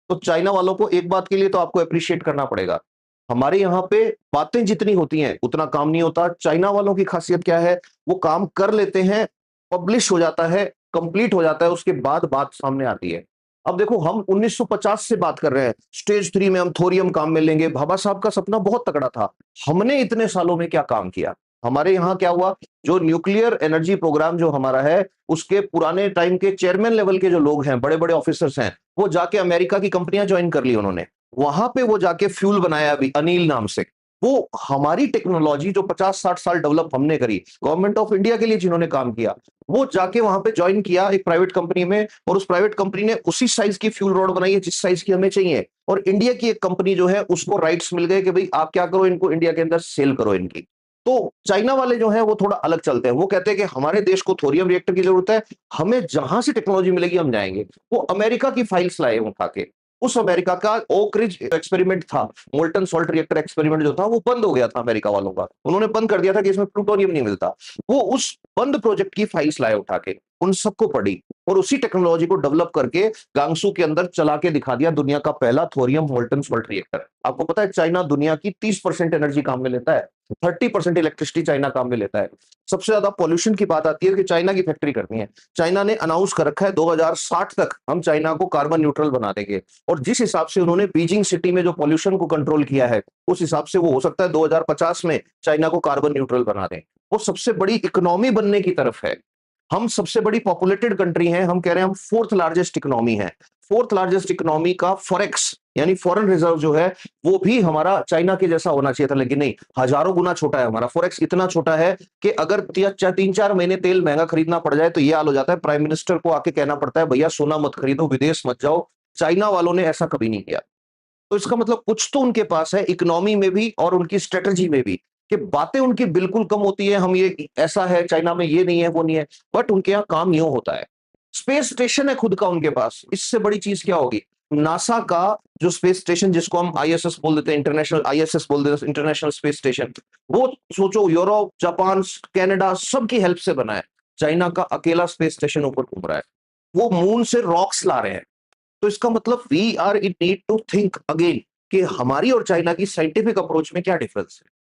तो चाइना वालों को एक बात के लिए तो आपको अप्रिशिएट करना पड़ेगा। हमारे यहाँ पे बातें जितनी होती हैं, उतना काम नहीं होता। चाइना वालों की खासियत क्या है? वो काम कर लेते हैं, पब्लिश हो जाता है, कंप्लीट हो जाता है, उसके बाद बात सामने आती है। अब देखो, हम 1950 से बात कर रहे हैं, स्टेज 3 में हम थोरियम काम में लेंगे। भाभा साहब का सपना बहुत तगड़ा था। हमने इतने सालों में क्या काम किया? हमारे यहाँ क्या हुआ? जो न्यूक्लियर एनर्जी प्रोग्राम जो हमारा है, उसके पुराने टाइम के चेयरमैन लेवल के जो लोग हैं, बड़े-बड़े ऑफिसर्स हैं, वो जाके अमेरिका की कंपनियां ज्वाइन कर ली उन्होंने। वहां पे वो जाके फ्यूल बनाया अभी अनिल नाम से। वो हमारी टेक्नोलॉजी जो 50-60 साल डेवलप हमने करी, गवर्नमेंट ऑफ इंडिया के लिए जिन्होंने काम किया, वो जाके वहां पे ज्वाइन किया एक प्राइवेट कंपनी में, और उस प्राइवेट कंपनी ने उसी साइज की फ्यूल रोड बनाई है जिस साइज की हमें चाहिए। और इंडिया की एक कंपनी जो है, उसको राइट्स मिल गए कि भाई आप क्या करो, इनको इंडिया के अंदर सेल करो इनकी। तो चाइना वाले जो है वो थोड़ा अलग चलते हैं। वो कहते हैं कि हमारे देश को थोरियम रिएक्टर की जरूरत है, हमें जहां से टेक्नोलॉजी मिलेगी हम जाएंगे। वो अमेरिका की फाइल्स लाए उठा के। उस अमेरिका का ओक रिज एक्सपेरिमेंट था, मोल्टन सॉल्ट रिएक्टर एक्सपेरिमेंट जो था, वो बंद हो गया था अमेरिका वालों का। उन्होंने बंद कर दिया था कि इसमें प्लूटोनियम नहीं मिलता। वो उस बंद प्रोजेक्ट की फाइल्स लाए उठा के, उन सबको पढ़ी, और उसी टेक्नोलॉजी को डेवलप करके गांगसू के अंदर चला के दिखा दिया दुनिया का पहला थोरियम मोल्टन सॉल्ट रिएक्टर। आपको पता है चाइना दुनिया की 30% एनर्जी काम में लेता है, 30% इलेक्ट्रिसिटी चाइना काम में लेता है। सबसे ज्यादा पॉल्यूशन की बात आती है कि चाइना की फैक्ट्री करनी है। चाइना ने अनाउंस कर रखा है 2060 तक हम चाइना को कार्बन न्यूट्रल बना देंगे। और जिस हिसाब से उन्होंने बीजिंग सिटी में जो पॉल्यूशन को कंट्रोल किया है, उस हिसाब से वो हो सकता है 2050 में चाइना को कार्बन न्यूट्रल बना दें। वो सबसे बड़ी इकोनॉमी बनने की तरफ है। हम सबसे बड़ी पॉपुलेटेड कंट्री हैं, हम कह रहे हैं हम फोर्थ लार्जेस्ट इकोनॉमी है। फोर्थ लार्जेस्ट इकोनॉमी का फॉरेक्स यानी फॉरेन रिजर्व जो है, वो भी हमारा चाइना के जैसा होना चाहिए था, लेकिन नहीं, हजारों गुना छोटा है हमारा फॉरेक्स। इतना छोटा है कि अगर 3-4 महीने तेल महंगा खरीदना पड़ जाए तो ये हाल हो जाता है, प्राइम मिनिस्टर को आके कहना पड़ता है भैया सोना मत खरीदो, विदेश मत जाओ। चाइना वालों ने ऐसा कभी नहीं किया। तो इसका मतलब कुछ तो उनके पास है, इकोनॉमी में भी और उनकी स्ट्रेटजी में भी, कि बातें उनकी बिल्कुल कम होती है, हम ये ऐसा है चाइना में, ये नहीं है, वो नहीं है, बट उनके यहाँ काम यूं होता है। स्पेस स्टेशन है खुद का उनके पास, इससे बड़ी चीज क्या होगी? नासा का जो स्पेस स्टेशन, जिसको हम आईएसएस बोल देते हैं, इंटरनेशनल आईएसएस बोल देते हैं, इंटरनेशनल स्पेस स्टेशन, वो सोचो यूरोप, जापान, कनाडा सबकी हेल्प से बना है। चाइना का अकेला स्पेस स्टेशन ऊपर घूम रहा है। वो मून से रॉक्स ला रहे हैं। तो इसका मतलब we are in need to think again कि हमारी और चाइना की साइंटिफिक अप्रोच में क्या डिफरेंस है।